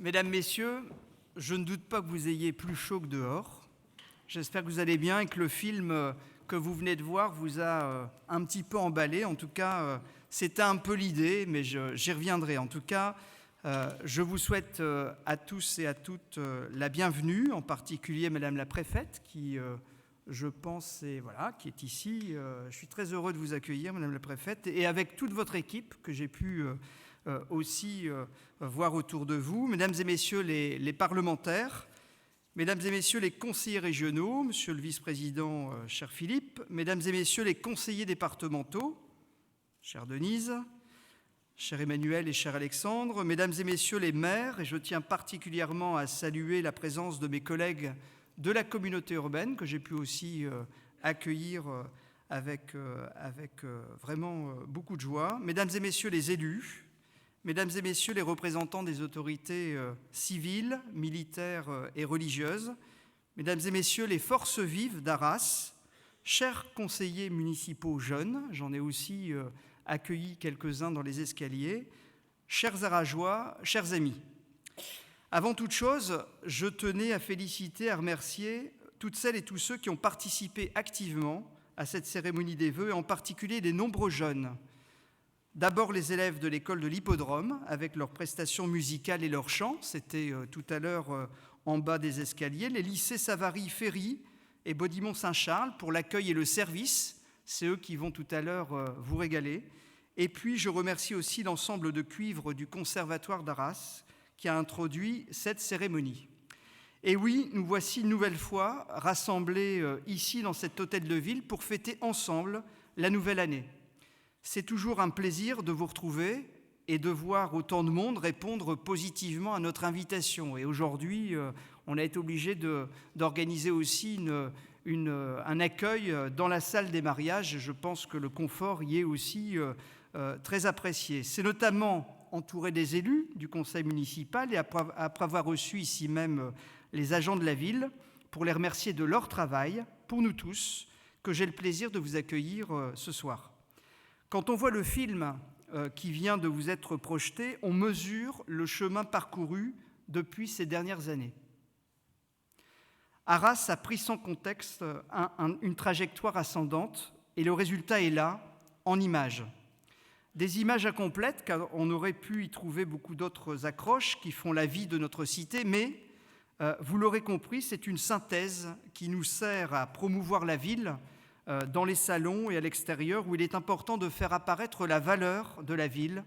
Mesdames, Messieurs, je ne doute pas que vous ayez plus chaud que dehors. J'espère que vous allez bien et que le film que vous venez de voir vous a un petit peu emballé. En tout cas, c'était un peu l'idée, mais j'y reviendrai. En tout cas, je vous souhaite à tous et à toutes la bienvenue, en particulier Madame la Préfète, qui, je pense, qui est ici. Je suis très heureux de vous accueillir, Madame la Préfète, et avec toute votre équipe que j'ai pu aussi voir autour de vous. Mesdames et Messieurs les parlementaires, Mesdames et Messieurs les conseillers régionaux, Monsieur le vice-président, cher Philippe, Mesdames et Messieurs les conseillers départementaux, chère Denise, cher Emmanuel et cher Alexandre, Mesdames et Messieurs les maires, et je tiens particulièrement à saluer la présence de mes collègues de la communauté urbaine que j'ai pu aussi accueillir avec vraiment beaucoup de joie, Mesdames et Messieurs les élus, Mesdames et Messieurs les représentants des autorités civiles, militaires et religieuses, Mesdames et Messieurs les forces vives d'Arras, chers conseillers municipaux jeunes, j'en ai aussi accueilli quelques-uns dans les escaliers, chers Arageois, chers amis. Avant toute chose, je tenais à féliciter, à remercier toutes celles et tous ceux qui ont participé activement à cette cérémonie des vœux, et en particulier des nombreux jeunes. D'abord les élèves de l'école de l'Hippodrome, avec leurs prestations musicales et leurs chants, c'était tout à l'heure en bas des escaliers, les lycées Savary, Ferry et Baudimont-Saint-Charles pour l'accueil et le service, c'est eux qui vont tout à l'heure vous régaler. Et puis je remercie aussi l'ensemble de cuivre du Conservatoire d'Arras qui a introduit cette cérémonie. Et oui, nous voici une nouvelle fois rassemblés ici dans cet hôtel de ville pour fêter ensemble la nouvelle année. C'est toujours un plaisir de vous retrouver et de voir autant de monde répondre positivement à notre invitation. Et aujourd'hui, on a été obligé d'organiser aussi un accueil dans la salle des mariages. Je pense que le confort y est aussi très apprécié. C'est notamment entouré des élus du conseil municipal et après avoir reçu ici même les agents de la ville pour les remercier de leur travail, pour nous tous, que j'ai le plaisir de vous accueillir ce soir. Quand on voit le film qui vient de vous être projeté, on mesure le chemin parcouru depuis ces dernières années. Arras a pris sans contexte une trajectoire ascendante et le résultat est là, en images. Des images incomplètes, car on aurait pu y trouver beaucoup d'autres accroches qui font la vie de notre cité, mais vous l'aurez compris, c'est une synthèse qui nous sert à promouvoir la ville dans les salons et à l'extérieur, où il est important de faire apparaître la valeur de la ville,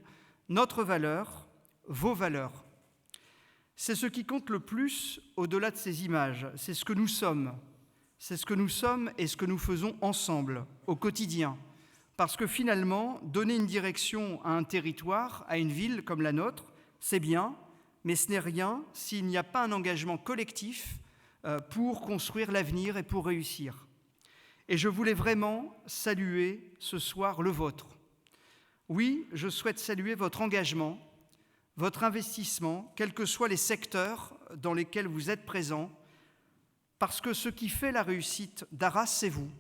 notre valeur, vos valeurs. C'est ce qui compte le plus au-delà de ces images, c'est ce que nous sommes. C'est ce que nous sommes et ce que nous faisons ensemble, au quotidien. Parce que finalement, donner une direction à un territoire, à une ville comme la nôtre, c'est bien, mais ce n'est rien s'il n'y a pas un engagement collectif pour construire l'avenir et pour réussir. Et je voulais vraiment saluer ce soir le vôtre. Oui, je souhaite saluer votre engagement, votre investissement, quels que soient les secteurs dans lesquels vous êtes présents, parce que ce qui fait la réussite d'Arras, c'est vous.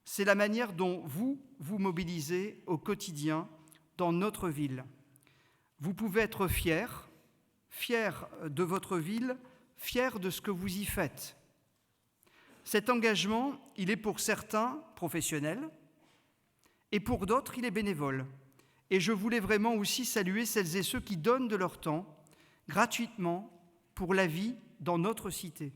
C'est la manière dont vous vous mobilisez au quotidien dans notre ville. Vous pouvez être fiers de votre ville, fiers de ce que vous y faites. Cet engagement, il est pour certains professionnel et pour d'autres, il est bénévole. Et je voulais vraiment aussi saluer celles et ceux qui donnent de leur temps gratuitement pour la vie dans notre cité.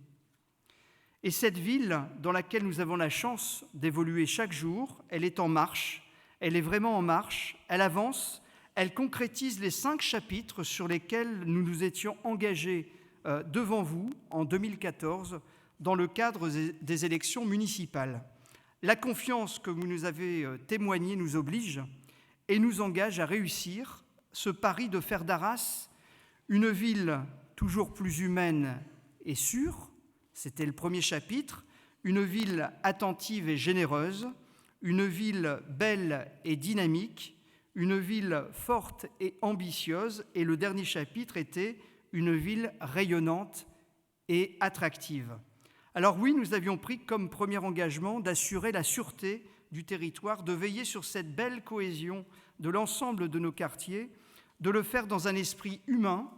Et cette ville dans laquelle nous avons la chance d'évoluer chaque jour, elle est en marche, elle est vraiment en marche, elle avance, elle concrétise les 5 chapitres sur lesquels nous nous étions engagés devant vous en 2014 dans le cadre des élections municipales. La confiance que vous nous avez témoignée nous oblige et nous engage à réussir ce pari de faire d'Arras une ville toujours plus humaine et sûre, c'était le premier chapitre, une ville attentive et généreuse, une ville belle et dynamique, une ville forte et ambitieuse, et le dernier chapitre était une ville rayonnante et attractive. Alors oui, nous avions pris comme premier engagement d'assurer la sûreté du territoire, de veiller sur cette belle cohésion de l'ensemble de nos quartiers, de le faire dans un esprit humain,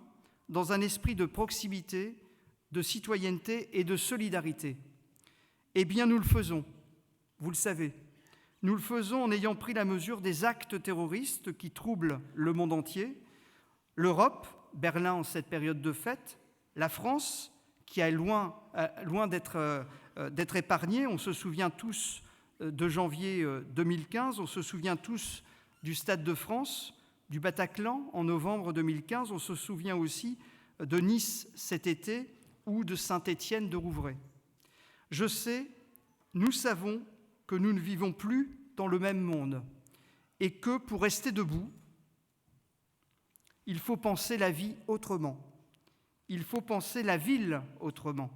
dans un esprit de proximité, de citoyenneté et de solidarité. Eh bien, nous le faisons, vous le savez. Nous le faisons en ayant pris la mesure des actes terroristes qui troublent le monde entier, l'Europe, Berlin en cette période de fête, la France, qui est loin d'être épargnée. On se souvient tous de janvier 2015, on se souvient tous du Stade de France, du Bataclan en novembre 2015, on se souvient aussi de Nice cet été ou de Saint-Étienne de Rouvray. Je sais, nous savons que nous ne vivons plus dans le même monde et que pour rester debout, il faut penser la vie autrement. Il faut penser la ville autrement.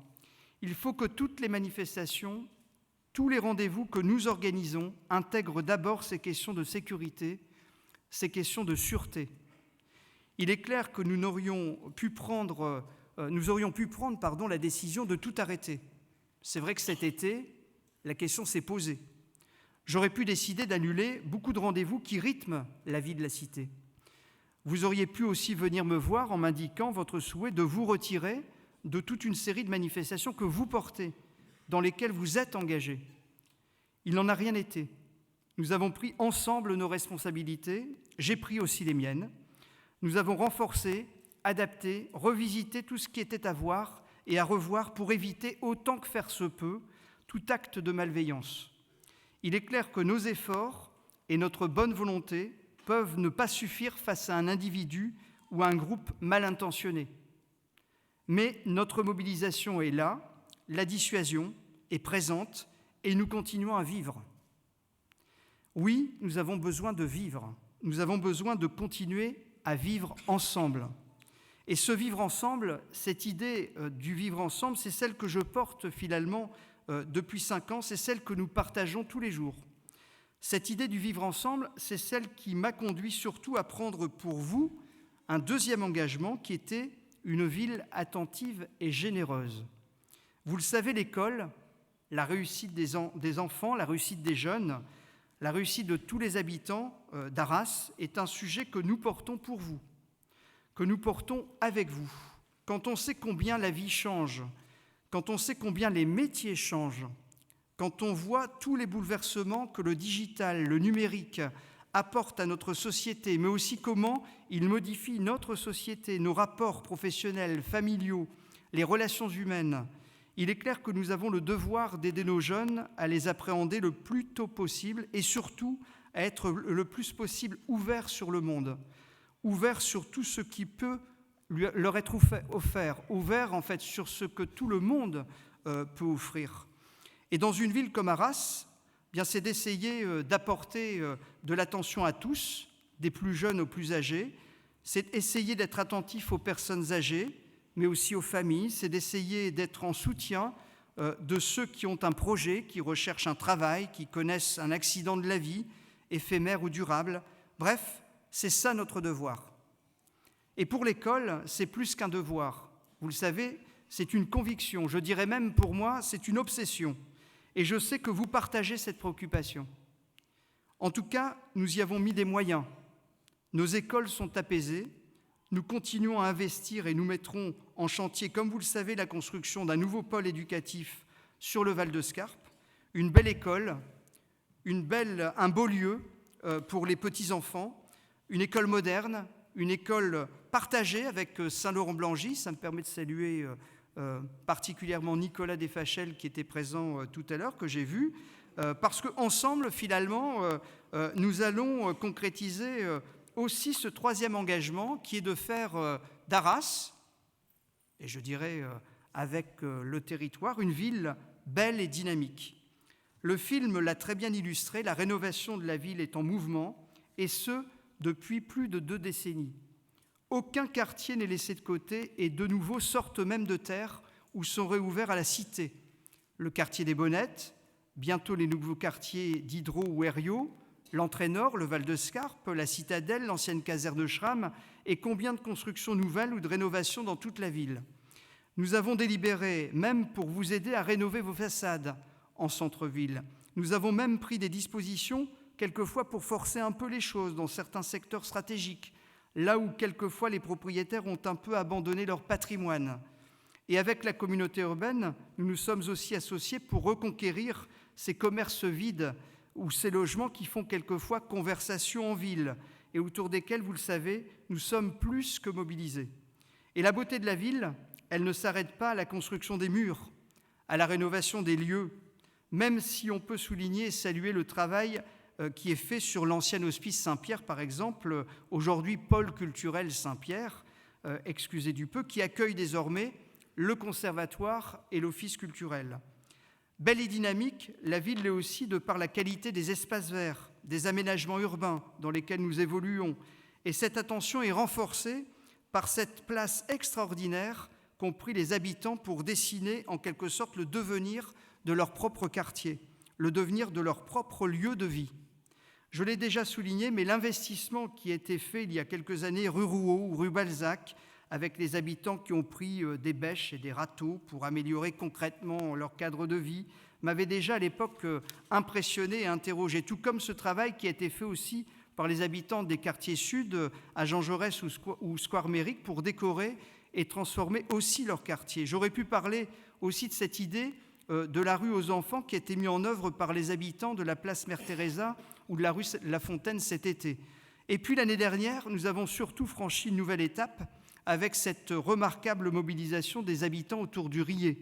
Il faut que toutes les manifestations, tous les rendez-vous que nous organisons intègrent d'abord ces questions de sécurité, ces questions de sûreté. Il est clair que nous aurions pu prendre la décision de tout arrêter. C'est vrai que cet été, la question s'est posée. J'aurais pu décider d'annuler beaucoup de rendez-vous qui rythment la vie de la cité. Vous auriez pu aussi venir me voir en m'indiquant votre souhait de vous retirer de toute une série de manifestations que vous portez, dans lesquelles vous êtes engagés. Il n'en a rien été. Nous avons pris ensemble nos responsabilités, j'ai pris aussi les miennes. Nous avons renforcé, adapté, revisité tout ce qui était à voir et à revoir pour éviter, autant que faire se peut, tout acte de malveillance. Il est clair que nos efforts et notre bonne volonté peuvent ne pas suffire face à un individu ou à un groupe mal intentionné. Mais notre mobilisation est là, la dissuasion est présente et nous continuons à vivre. Oui, nous avons besoin de vivre, nous avons besoin de continuer à vivre ensemble. Et ce vivre ensemble, cette idée du vivre ensemble, c'est celle que je porte finalement depuis 5 ans, c'est celle que nous partageons tous les jours. Cette idée du vivre ensemble, c'est celle qui m'a conduit surtout à prendre pour vous un deuxième engagement qui était une ville attentive et généreuse. Vous le savez, l'école, la réussite des enfants, la réussite des jeunes, la réussite de tous les habitants d'Arras est un sujet que nous portons pour vous, que nous portons avec vous. Quand on sait combien la vie change, quand on sait combien les métiers changent, quand on voit tous les bouleversements que le digital, le numérique apporte à notre société, mais aussi comment il modifie notre société, nos rapports professionnels, familiaux, les relations humaines, il est clair que nous avons le devoir d'aider nos jeunes à les appréhender le plus tôt possible et surtout à être le plus possible ouverts sur le monde, ouverts sur tout ce qui peut leur être offert, ouverts en fait sur ce que tout le monde peut offrir. Et dans une ville comme Arras, bien c'est d'essayer d'apporter de l'attention à tous, des plus jeunes aux plus âgés, c'est essayer d'être attentif aux personnes âgées, mais aussi aux familles, c'est d'essayer d'être en soutien de ceux qui ont un projet, qui recherchent un travail, qui connaissent un accident de la vie, éphémère ou durable. Bref, c'est ça notre devoir. Et pour l'école, c'est plus qu'un devoir. Vous le savez, c'est une conviction. Je dirais même pour moi, c'est une obsession. Et je sais que vous partagez cette préoccupation. En tout cas, nous y avons mis des moyens. Nos écoles sont apaisées. Nous continuons à investir et nous mettrons en chantier, comme vous le savez, la construction d'un nouveau pôle éducatif sur le Val de Scarpe, une belle école, un beau lieu pour les petits-enfants, une école moderne, une école partagée avec Saint-Laurent-Blangy. Ça me permet de saluer particulièrement Nicolas Desfachel qui était présent tout à l'heure, que j'ai vu, parce qu'ensemble, finalement, nous allons concrétiser aussi ce troisième engagement qui est de faire d'Arras, et je dirais avec le territoire, une ville belle et dynamique. Le film l'a très bien illustré, la rénovation de la ville est en mouvement, et ce, depuis plus de 2 décennies. Aucun quartier n'est laissé de côté et de nouveaux sortent même de terre ou sont réouverts à la cité. Le quartier des Bonnettes, bientôt les nouveaux quartiers d'Hydro ou Herriot, l'entrée nord, le Val de Scarpe, la citadelle, l'ancienne caserne de Schramm et combien de constructions nouvelles ou de rénovations dans toute la ville. Nous avons délibéré, même pour vous aider à rénover vos façades en centre-ville. Nous avons même pris des dispositions, quelquefois pour forcer un peu les choses dans certains secteurs stratégiques, là où quelquefois les propriétaires ont un peu abandonné leur patrimoine. Et avec la communauté urbaine, nous nous sommes aussi associés pour reconquérir ces commerces vides ou ces logements qui font quelquefois conversation en ville et autour desquels, vous le savez, nous sommes plus que mobilisés. Et la beauté de la ville, elle ne s'arrête pas à la construction des murs, à la rénovation des lieux, même si on peut souligner et saluer le travail qui est fait sur l'ancien hospice Saint-Pierre, par exemple, aujourd'hui pôle culturel Saint-Pierre, excusez du peu, qui accueille désormais le conservatoire et l'office culturel. Belle et dynamique, la ville l'est aussi de par la qualité des espaces verts, des aménagements urbains dans lesquels nous évoluons. Et cette attention est renforcée par cette place extraordinaire qu'ont pris les habitants pour dessiner en quelque sorte le devenir de leur propre quartier, le devenir de leur propre lieu de vie. Je l'ai déjà souligné, mais l'investissement qui a été fait il y a quelques années rue Rouault ou rue Balzac, avec les habitants qui ont pris des bêches et des râteaux pour améliorer concrètement leur cadre de vie, m'avait déjà à l'époque impressionné et interrogé, tout comme ce travail qui a été fait aussi par les habitants des quartiers sud, à Jean Jaurès ou Square Mérique, pour décorer et transformer aussi leur quartier. J'aurais pu parler aussi de cette idée de la rue aux enfants qui a été mise en œuvre par les habitants de la place Mère-Thérèse ou de la rue La Fontaine cet été. Et puis l'année dernière, nous avons surtout franchi une nouvelle étape avec cette remarquable mobilisation des habitants autour du Riet.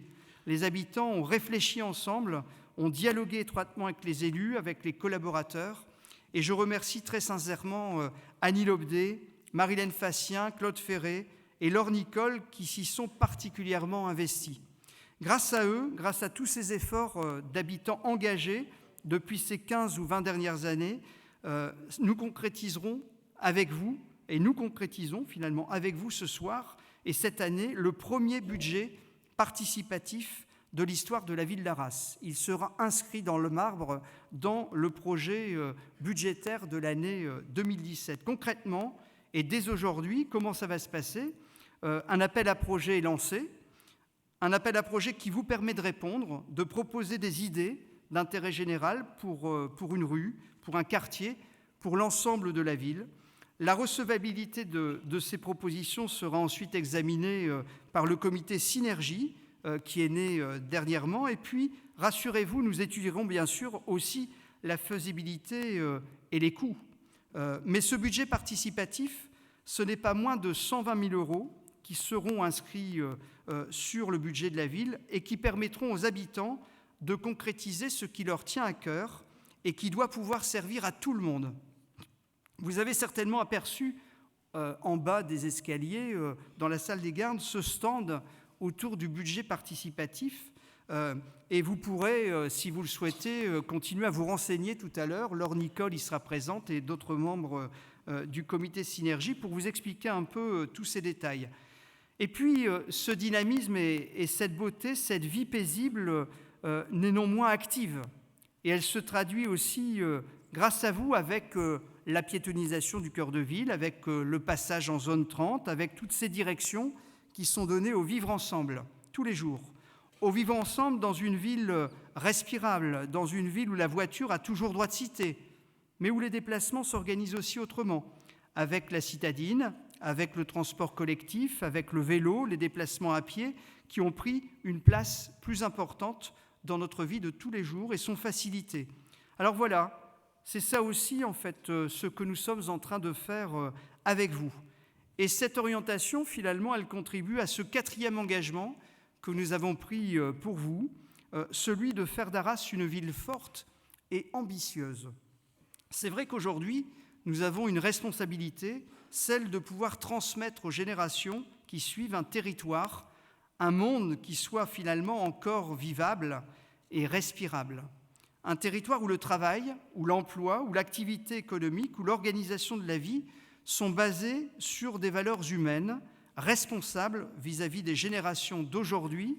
Les habitants ont réfléchi ensemble, ont dialogué étroitement avec les élus, avec les collaborateurs. Et je remercie très sincèrement Annie Lobdet, Marilène Fassien, Claude Ferré et Laure Nicole qui s'y sont particulièrement investis. Grâce à eux, grâce à tous ces efforts d'habitants engagés depuis ces 15 ou 20 dernières années, nous concrétiserons avec vous, et nous concrétisons finalement avec vous ce soir et cette année le premier budget participatif de l'histoire de la ville d'Arras. Il sera inscrit dans le marbre dans le projet budgétaire de l'année 2017. Concrètement, et dès aujourd'hui, comment ça va se passer ? Un appel à projet est lancé, un appel à projet qui vous permet de répondre, de proposer des idées d'intérêt général pour une rue, pour un quartier, pour l'ensemble de la ville. La recevabilité de ces propositions sera ensuite examinée par le comité Synergie, qui est né dernièrement. Et puis, rassurez-vous, nous étudierons bien sûr aussi la faisabilité et les coûts. Mais ce budget participatif, ce n'est pas moins de 120 000 € qui seront inscrits sur le budget de la ville et qui permettront aux habitants de concrétiser ce qui leur tient à cœur et qui doit pouvoir servir à tout le monde. Vous avez certainement aperçu en bas des escaliers, dans la salle des gardes, ce stand autour du budget participatif. Et vous pourrez, si vous le souhaitez, continuer à vous renseigner tout à l'heure. Laure Nicole y sera présente et d'autres membres du comité Synergie pour vous expliquer un peu tous ces détails. Et puis, ce dynamisme et cette beauté, cette vie paisible n'est non moins active. Et elle se traduit aussi, grâce à vous, avec la piétonisation du cœur de ville, avec le passage en zone 30, avec toutes ces directions qui sont données au vivre ensemble, tous les jours. Au vivre ensemble dans une ville respirable, dans une ville où la voiture a toujours droit de cité, mais où les déplacements s'organisent aussi autrement, avec la citadine, avec le transport collectif, avec le vélo, les déplacements à pied, qui ont pris une place plus importante dans notre vie de tous les jours et sont facilités. Alors voilà, c'est ça aussi, en fait, ce que nous sommes en train de faire avec vous. Et cette orientation, finalement, elle contribue à ce 4e engagement que nous avons pris pour vous, celui de faire d'Arras une ville forte et ambitieuse. C'est vrai qu'aujourd'hui, nous avons une responsabilité, celle de pouvoir transmettre aux générations qui suivent un territoire, un monde qui soit finalement encore vivable et respirable. Un territoire où le travail, où l'emploi, où l'activité économique, où l'organisation de la vie sont basés sur des valeurs humaines, responsables vis-à-vis des générations d'aujourd'hui,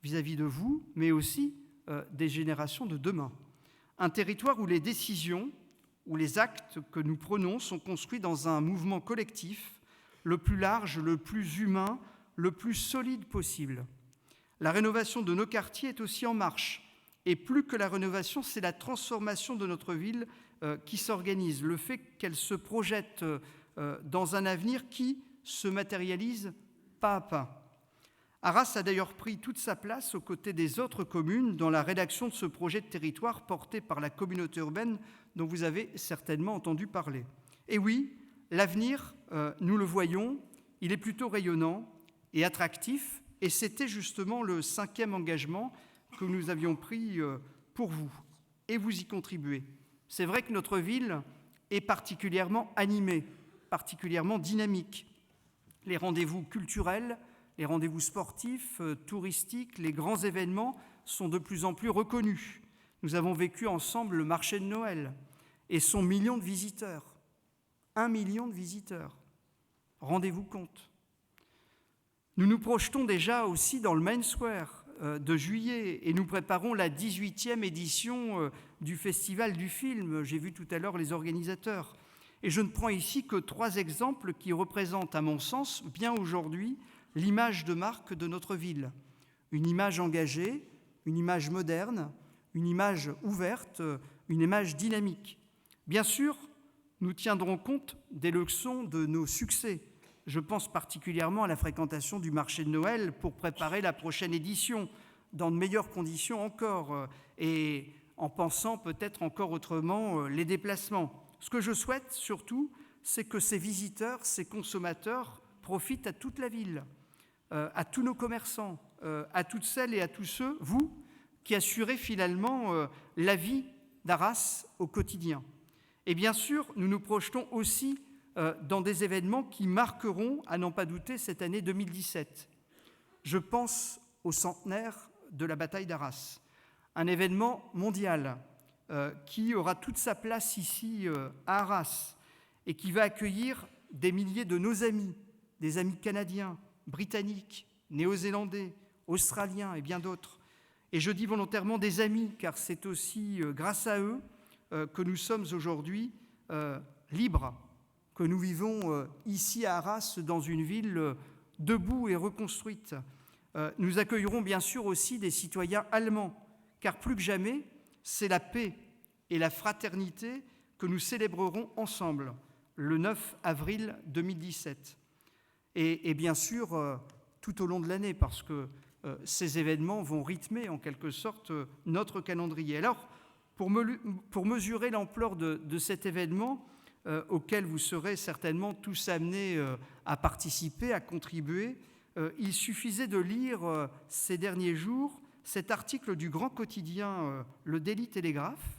vis-à-vis de vous, mais aussi des générations de demain. Un territoire où les décisions, où les actes que nous prenons sont construits dans un mouvement collectif, le plus large, le plus humain, le plus solide possible. La rénovation de nos quartiers est aussi en marche. Et plus que la rénovation, c'est la transformation de notre ville qui s'organise. Le fait qu'elle se projette dans un avenir qui se matérialise pas à pas. Arras a d'ailleurs pris toute sa place aux côtés des autres communes dans la rédaction de ce projet de territoire porté par la communauté urbaine dont vous avez certainement entendu parler. Et oui, l'avenir, nous le voyons, il est plutôt rayonnant et attractif, et c'était justement le 5e engagement que nous avions pris pour vous, et vous y contribuez. C'est vrai que notre ville est particulièrement animée, particulièrement dynamique. Les rendez-vous culturels, les rendez-vous sportifs, touristiques, les grands événements sont de plus en plus reconnus. Nous avons vécu ensemble le marché de Noël et son million de visiteurs. 1 million de visiteurs. Rendez-vous compte. Nous nous projetons déjà aussi dans le Main Square de juillet et nous préparons la 18e édition du Festival du film. J'ai vu tout à l'heure les organisateurs. Et je ne prends ici que 3 exemples qui représentent, à mon sens, bien aujourd'hui, l'image de marque de notre ville. Une image engagée, une image moderne, une image ouverte, une image dynamique. Bien sûr, nous tiendrons compte des leçons de nos succès. Je pense particulièrement à la fréquentation du marché de Noël pour préparer la prochaine édition, dans de meilleures conditions encore, et en pensant peut-être encore autrement les déplacements. Ce que je souhaite surtout, c'est que ces visiteurs, ces consommateurs profitent à toute la ville, à tous nos commerçants, à toutes celles et à tous ceux, vous, qui assurez finalement la vie d'Arras au quotidien. Et bien sûr, nous nous projetons aussi dans des événements qui marqueront, à n'en pas douter, cette année 2017. Je pense au centenaire de la bataille d'Arras, un événement mondial qui aura toute sa place ici à Arras et qui va accueillir des milliers de nos amis, des amis canadiens, britanniques, néo-zélandais, australiens et bien d'autres. Et je dis volontairement des amis, car c'est aussi grâce à eux que nous sommes aujourd'hui libres, que nous vivons ici à Arras dans une ville debout et reconstruite. Nous accueillerons bien sûr aussi des citoyens allemands, car plus que jamais, c'est la paix et la fraternité que nous célébrerons ensemble le 9 avril 2017. Et bien sûr, tout au long de l'année, parce que ces événements vont rythmer en quelque sorte notre calendrier. Alors, pour mesurer l'ampleur de cet événement auquel vous serez certainement tous amenés à participer, à contribuer, il suffisait de lire ces derniers jours cet article du grand quotidien Le Daily Telegraph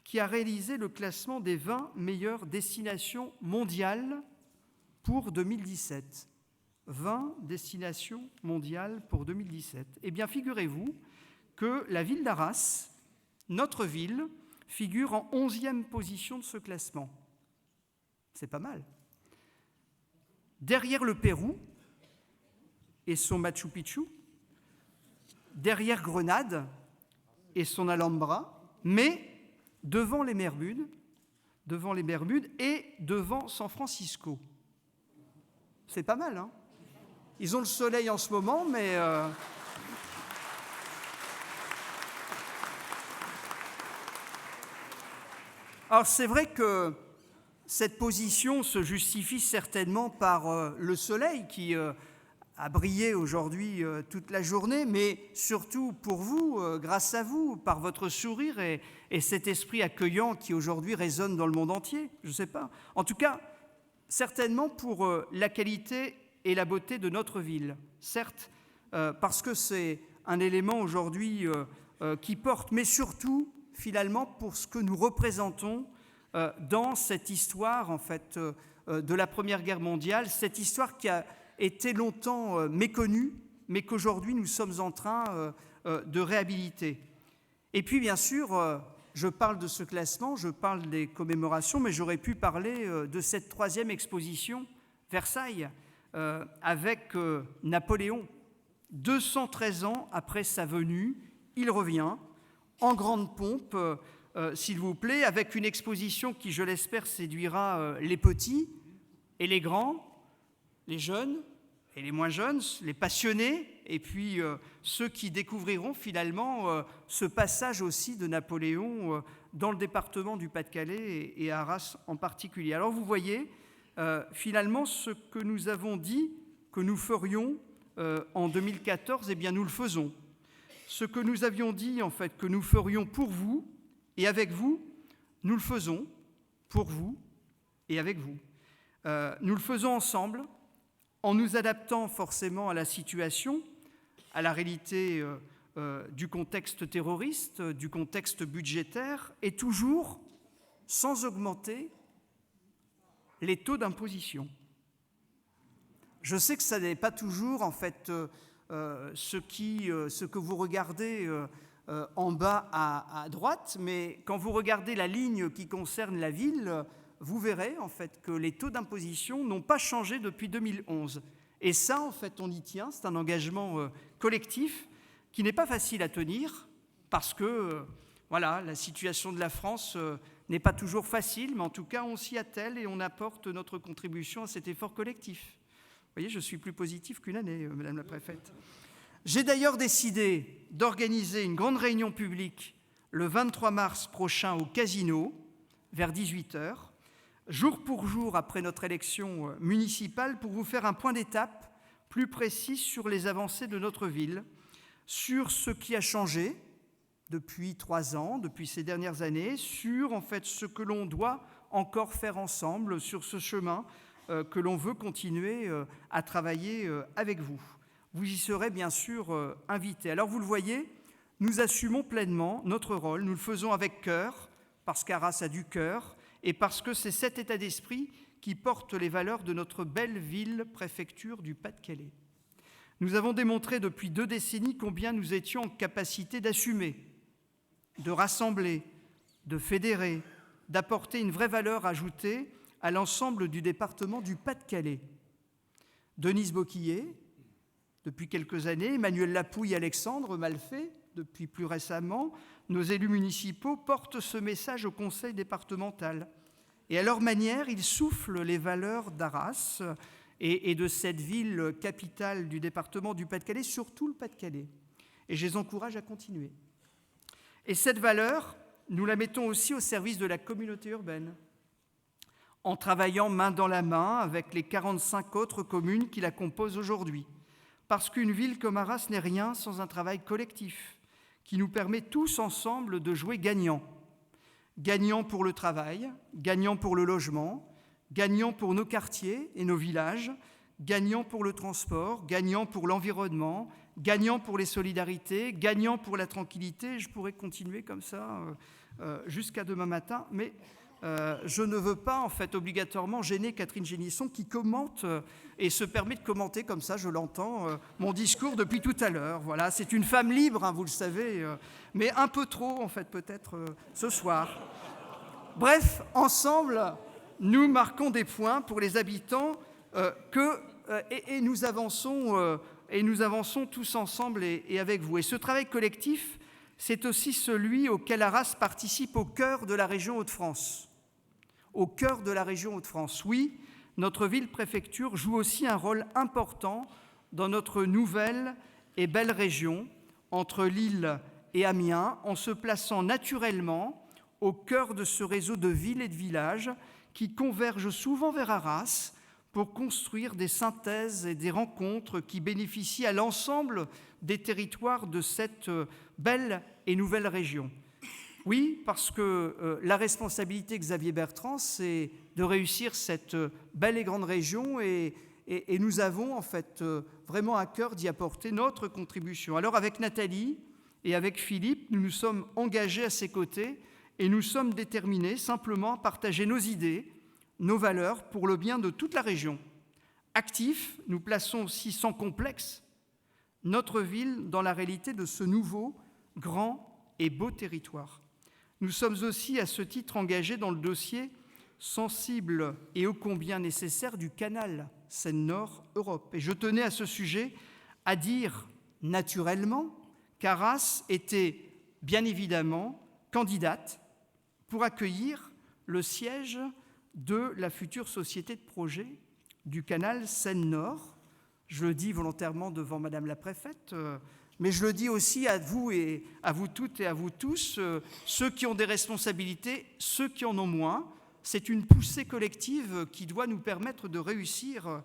qui a réalisé le classement des 20 meilleures destinations mondiales pour 2017. 20 destinations mondiales pour 2017. Eh bien, figurez-vous que la ville d'Arras, notre ville, figure en 11e position de ce classement. C'est pas mal. Derrière le Pérou et son Machu Picchu, derrière Grenade et son Alhambra, mais devant les Bermudes et devant San Francisco. C'est pas mal, hein ? Ils ont le soleil en ce moment, mais... Alors c'est vrai que cette position se justifie certainement par le soleil qui a brillé aujourd'hui toute la journée, mais surtout pour vous, grâce à vous, par votre sourire et cet esprit accueillant qui aujourd'hui résonne dans le monde entier, je ne sais pas. En tout cas, certainement pour la qualité et la beauté de notre ville, certes, parce que c'est un élément aujourd'hui qui porte, mais surtout, finalement, pour ce que nous représentons dans cette histoire, en fait, de la Première Guerre mondiale, cette histoire qui a été longtemps méconnue, mais qu'aujourd'hui nous sommes en train de réhabiliter. Et puis, bien sûr, je parle de ce classement, je parle des commémorations, mais j'aurais pu parler de cette 3e exposition, Versailles, avec Napoléon. 213 ans après sa venue, il revient en grande pompe, s'il vous plaît, avec une exposition qui, je l'espère, séduira les petits et les grands, les jeunes et les moins jeunes, les passionnés, et puis ceux qui découvriront finalement ce passage aussi de Napoléon dans le département du Pas-de-Calais et à Arras en particulier. Alors vous voyez, finalement, ce que nous avons dit que nous ferions en 2014, eh bien, nous le faisons. Ce que nous avions dit, en fait, que nous ferions pour vous et avec vous, nous le faisons pour vous et avec vous. Nous le faisons ensemble, en nous adaptant forcément à la situation, à la réalité du contexte terroriste, du contexte budgétaire, et toujours sans augmenter les taux d'imposition. Je sais que ça n'est pas toujours, en fait, ce que vous regardez en bas à droite, mais quand vous regardez la ligne qui concerne la ville, vous verrez, en fait, que les taux d'imposition n'ont pas changé depuis 2011. Et ça, en fait, on y tient. C'est un engagement collectif qui n'est pas facile à tenir parce que, voilà, la situation de la France n'est pas toujours facile, mais en tout cas, on s'y attelle et on apporte notre contribution à cet effort collectif. Vous voyez, je suis plus positif qu'une année, Madame la Préfète. J'ai d'ailleurs décidé d'organiser une grande réunion publique le 23 mars prochain au Casino, vers 18h, jour pour jour après notre élection municipale, pour vous faire un point d'étape plus précis sur les avancées de notre ville, sur ce qui a changé depuis 3 ans, depuis ces dernières années, sur en fait ce que l'on doit encore faire ensemble, sur ce chemin que l'on veut continuer à travailler avec vous. Vous y serez bien sûr invités. Alors vous le voyez, nous assumons pleinement notre rôle, nous le faisons avec cœur, parce qu'Arras a du cœur, et parce que c'est cet état d'esprit qui porte les valeurs de notre belle ville préfecture du Pas-de-Calais. Nous avons démontré depuis 2 décennies combien nous étions en capacité d'assumer, de rassembler, de fédérer, d'apporter une vraie valeur ajoutée à l'ensemble du département du Pas-de-Calais. Denise Boquillet, depuis quelques années, Emmanuel Lapouille, Alexandre Malfait, depuis plus récemment, nos élus municipaux portent ce message au conseil départemental. Et à leur manière, ils soufflent les valeurs d'Arras et de cette ville capitale du département du Pas-de-Calais, surtout le Pas-de-Calais. Et je les encourage à continuer. Et cette valeur, nous la mettons aussi au service de la communauté urbaine, en travaillant main dans la main avec les 45 autres communes qui la composent aujourd'hui. Parce qu'une ville comme Arras n'est rien sans un travail collectif qui nous permet tous ensemble de jouer gagnant. Gagnant pour le travail, gagnant pour le logement, gagnant pour nos quartiers et nos villages, gagnant pour le transport, gagnant pour l'environnement, gagnant pour les solidarités, gagnant pour la tranquillité. Je pourrais continuer comme ça jusqu'à demain matin, mais je ne veux pas en fait obligatoirement gêner Catherine Génisson qui commente et se permet de commenter comme ça, je l'entends, mon discours depuis tout à l'heure. Voilà, c'est une femme libre, hein, vous le savez, mais un peu trop en fait peut-être ce soir. Bref, ensemble, nous marquons des points pour les habitants et nous avançons tous ensemble et avec vous. Et ce travail collectif, c'est aussi celui auquel Arras participe au cœur de la région Hauts-de-France. Au cœur de la région Hauts-de-France, oui, notre ville-préfecture joue aussi un rôle important dans notre nouvelle et belle région, entre Lille et Amiens, en se plaçant naturellement au cœur de ce réseau de villes et de villages qui convergent souvent vers Arras pour construire des synthèses et des rencontres qui bénéficient à l'ensemble des territoires de cette belle et nouvelle région. Oui, parce que la responsabilité, Xavier Bertrand, c'est de réussir cette belle et grande région et nous avons en fait vraiment à cœur d'y apporter notre contribution. Alors avec Nathalie et avec Philippe, nous nous sommes engagés à ses côtés et nous sommes déterminés simplement à partager nos idées, nos valeurs pour le bien de toute la région. Actifs, nous plaçons aussi sans complexe notre ville dans la réalité de ce nouveau, grand et beau territoire. Nous sommes aussi à ce titre engagés dans le dossier sensible et ô combien nécessaire du canal Seine-Nord Europe. Et je tenais à ce sujet à dire naturellement qu'Arras était bien évidemment candidate pour accueillir le siège de la future société de projet du canal Seine-Nord. Je le dis volontairement devant Madame la Préfète, mais je le dis aussi à vous et à vous toutes et à vous tous, ceux qui ont des responsabilités, ceux qui en ont moins. c'est une poussée collective qui doit nous permettre de réussir,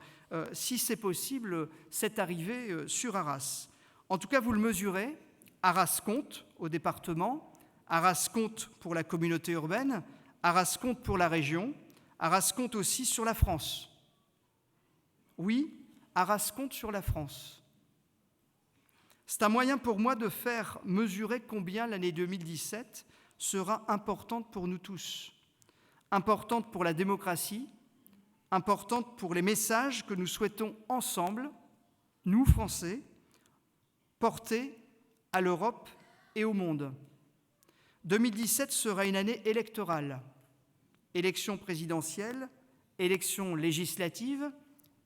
si c'est possible, cette arrivée sur Arras. En tout cas, vous le mesurez, Arras compte au département, Arras compte pour la communauté urbaine, Arras compte pour la région, Arras compte aussi sur la France. Oui, Arras compte sur la France. C'est un moyen pour moi de faire mesurer combien l'année 2017 sera importante pour nous tous, importante pour la démocratie, importante pour les messages que nous souhaitons ensemble, nous Français, porter à l'Europe et au monde. 2017 sera une année électorale, élection présidentielle, élection législative,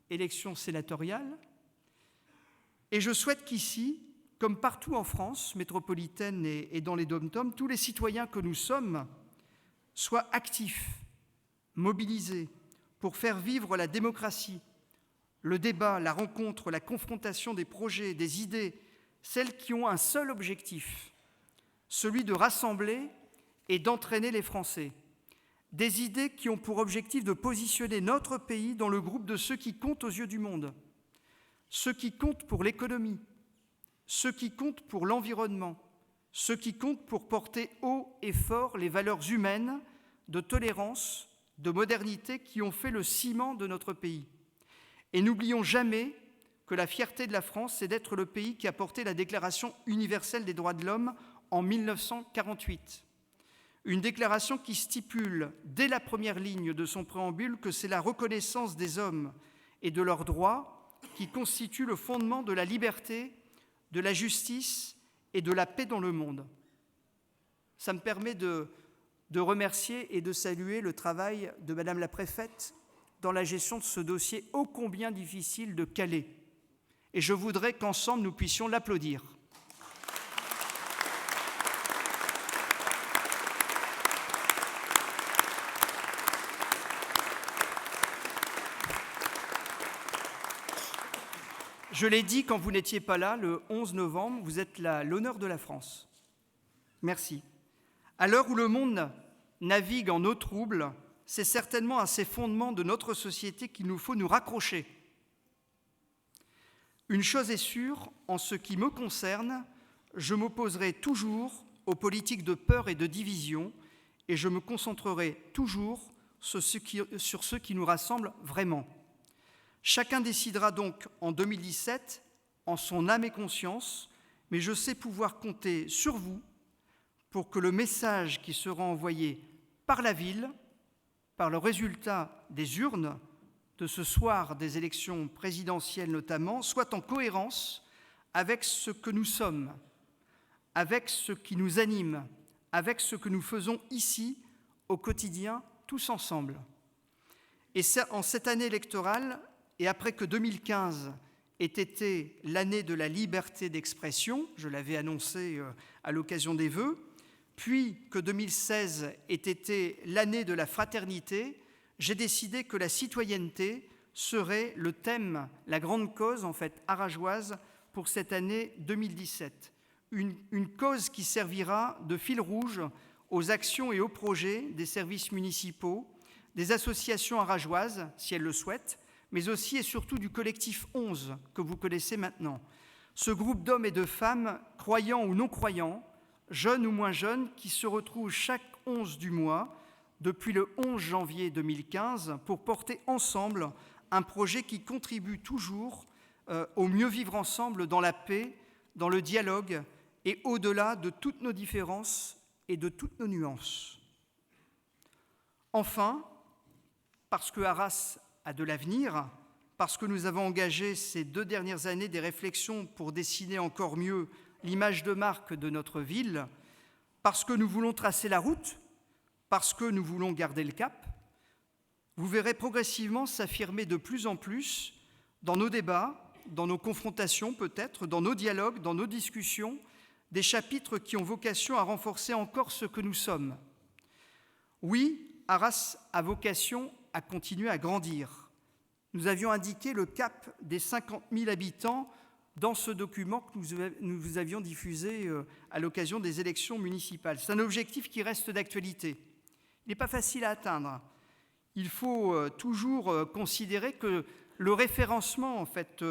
élection sénatoriale. Et je souhaite qu'ici, comme partout en France métropolitaine et dans les dom-toms, tous les citoyens que nous sommes soient actifs, mobilisés pour faire vivre la démocratie, le débat, la rencontre, la confrontation des projets, des idées, celles qui ont un seul objectif, celui de rassembler et d'entraîner les Français. Des idées qui ont pour objectif de positionner notre pays dans le groupe de ceux qui comptent aux yeux du monde, ceux qui comptent pour l'économie, ceux qui comptent pour l'environnement, ceux qui comptent pour porter haut et fort les valeurs humaines, de tolérance, de modernité qui ont fait le ciment de notre pays. Et n'oublions jamais que la fierté de la France, c'est d'être le pays qui a porté la Déclaration universelle des droits de l'homme en 1948. Une déclaration qui stipule, dès la première ligne de son préambule, que c'est la reconnaissance des hommes et de leurs droits qui constitue le fondement de la liberté, de la justice et de la paix dans le monde. Ça me permet de remercier et de saluer le travail de Madame la Préfète dans la gestion de ce dossier ô combien difficile de Calais. Et je voudrais qu'ensemble nous puissions l'applaudir. Je l'ai dit quand vous n'étiez pas là, le 11 novembre, vous êtes l'honneur de la France. Merci. À l'heure où le monde navigue en eau trouble, c'est certainement à ces fondements de notre société qu'il nous faut nous raccrocher. Une chose est sûre, en ce qui me concerne, je m'opposerai toujours aux politiques de peur et de division, et je me concentrerai toujours sur ce qui nous rassemble vraiment. Chacun décidera donc en 2017, en son âme et conscience, mais je sais pouvoir compter sur vous pour que le message qui sera envoyé par la ville, par le résultat des urnes de ce soir des élections présidentielles notamment, soit en cohérence avec ce que nous sommes, avec ce qui nous anime, avec ce que nous faisons ici au quotidien tous ensemble. Et en cette année électorale, et après que 2015 ait été l'année de la liberté d'expression, je l'avais annoncé à l'occasion des vœux, puis que 2016 ait été l'année de la fraternité, j'ai décidé que la citoyenneté serait le thème, la grande cause en fait arageoise pour cette année 2017. Une cause qui servira de fil rouge aux actions et aux projets des services municipaux, des associations arageoises, si elles le souhaitent, mais aussi et surtout du collectif 11 que vous connaissez maintenant. Ce groupe d'hommes et de femmes, croyants ou non croyants, jeunes ou moins jeunes, qui se retrouvent chaque 11 du mois, depuis le 11 janvier 2015, pour porter ensemble un projet qui contribue toujours au mieux vivre ensemble dans la paix, dans le dialogue et au-delà de toutes nos différences et de toutes nos nuances. Enfin, parce que Arras a de l'avenir, parce que nous avons engagé ces 2 dernières années des réflexions pour dessiner encore mieux l'image de marque de notre ville, parce que nous voulons tracer la route, parce que nous voulons garder le cap, vous verrez progressivement s'affirmer de plus en plus dans nos débats, dans nos confrontations peut-être, dans nos dialogues, dans nos discussions, des chapitres qui ont vocation à renforcer encore ce que nous sommes. Oui, Arras a vocation à continuer à grandir. Nous avions indiqué le cap des 50 000 habitants dans ce document que nous vous avions diffusé à l'occasion des élections municipales. C'est un objectif qui reste d'actualité. Il n'est pas facile à atteindre, il faut toujours considérer que le référencement, en fait,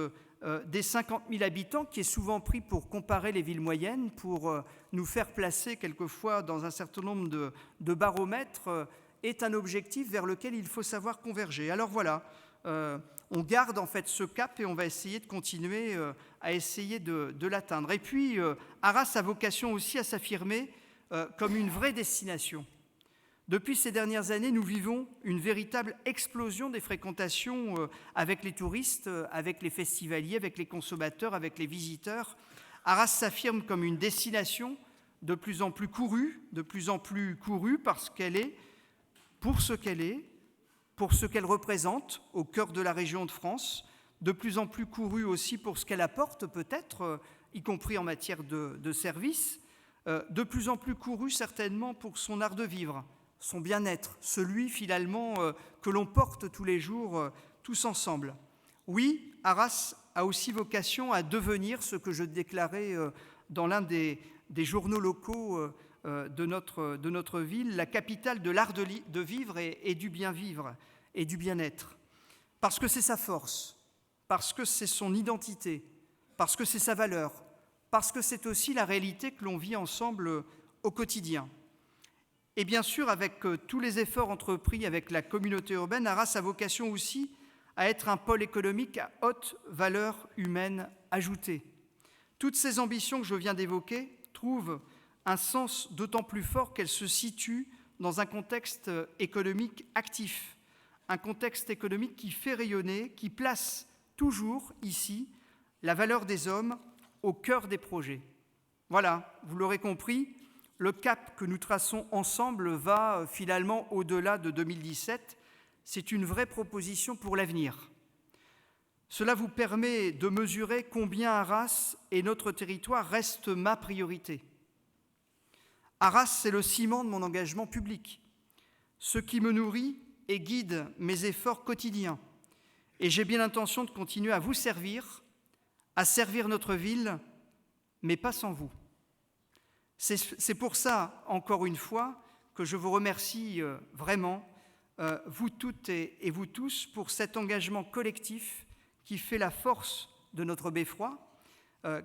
des 50 000 habitants, qui est souvent pris pour comparer les villes moyennes, pour nous faire placer quelquefois dans un certain nombre de baromètres, est un objectif vers lequel il faut savoir converger. Alors voilà, on garde en fait ce cap et on va essayer de continuer à essayer de l'atteindre. Et puis, Arras a vocation aussi à s'affirmer comme une vraie destination. Depuis ces dernières années, nous vivons une véritable explosion des fréquentations avec les touristes, avec les festivaliers, avec les consommateurs, avec les visiteurs. Arras s'affirme comme une destination de plus en plus courue parce qu'elle est, pour ce qu'elle est, pour ce qu'elle représente au cœur de la région de France, de plus en plus courue aussi pour ce qu'elle apporte peut-être, y compris en matière de services, de plus en plus courue certainement pour son art de vivre, son bien-être, celui finalement que l'on porte tous les jours, tous ensemble. Oui, Arras a aussi vocation à devenir ce que je déclarais dans l'un des journaux locaux de notre ville, la capitale de l'art de vivre et du bien vivre et du bien-être. Parce que c'est sa force, parce que c'est son identité, parce que c'est sa valeur, parce que c'est aussi la réalité que l'on vit ensemble au quotidien. Et bien sûr, avec tous les efforts entrepris avec la communauté urbaine, Arras a vocation aussi à être un pôle économique à haute valeur humaine ajoutée. Toutes ces ambitions que je viens d'évoquer trouvent un sens d'autant plus fort qu'elles se situent dans un contexte économique actif, un contexte économique qui fait rayonner, qui place toujours ici la valeur des hommes au cœur des projets. Voilà, vous l'aurez compris, le cap que nous traçons ensemble va finalement au-delà de 2017. C'est une vraie proposition pour l'avenir. Cela vous permet de mesurer combien Arras et notre territoire restent ma priorité. Arras, c'est le ciment de mon engagement public, ce qui me nourrit et guide mes efforts quotidiens. Et j'ai bien l'intention de continuer à vous servir, à servir notre ville, mais pas sans vous. C'est pour ça, encore une fois, que je vous remercie vraiment, vous toutes et vous tous, pour cet engagement collectif qui fait la force de notre Beffroi,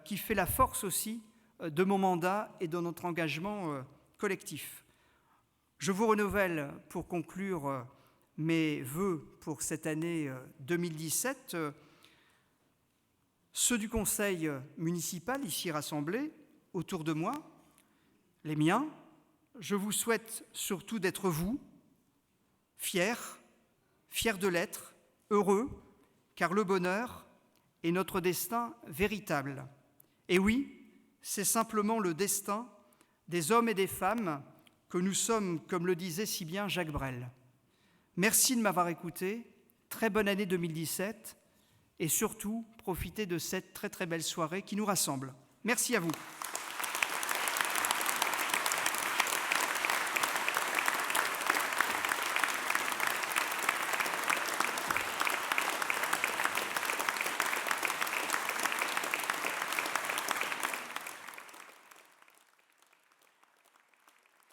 qui fait la force aussi de mon mandat et de notre engagement collectif. Je vous renouvelle, pour conclure, mes vœux pour cette année 2017, ceux du conseil municipal ici rassemblés autour de moi, les miens. Je vous souhaite surtout d'être vous, fiers de l'être, heureux, car le bonheur est notre destin véritable. Et oui, c'est simplement le destin des hommes et des femmes que nous sommes, comme le disait si bien Jacques Brel. Merci de m'avoir écouté, très bonne année 2017, et surtout, profitez de cette très très belle soirée qui nous rassemble. Merci à vous.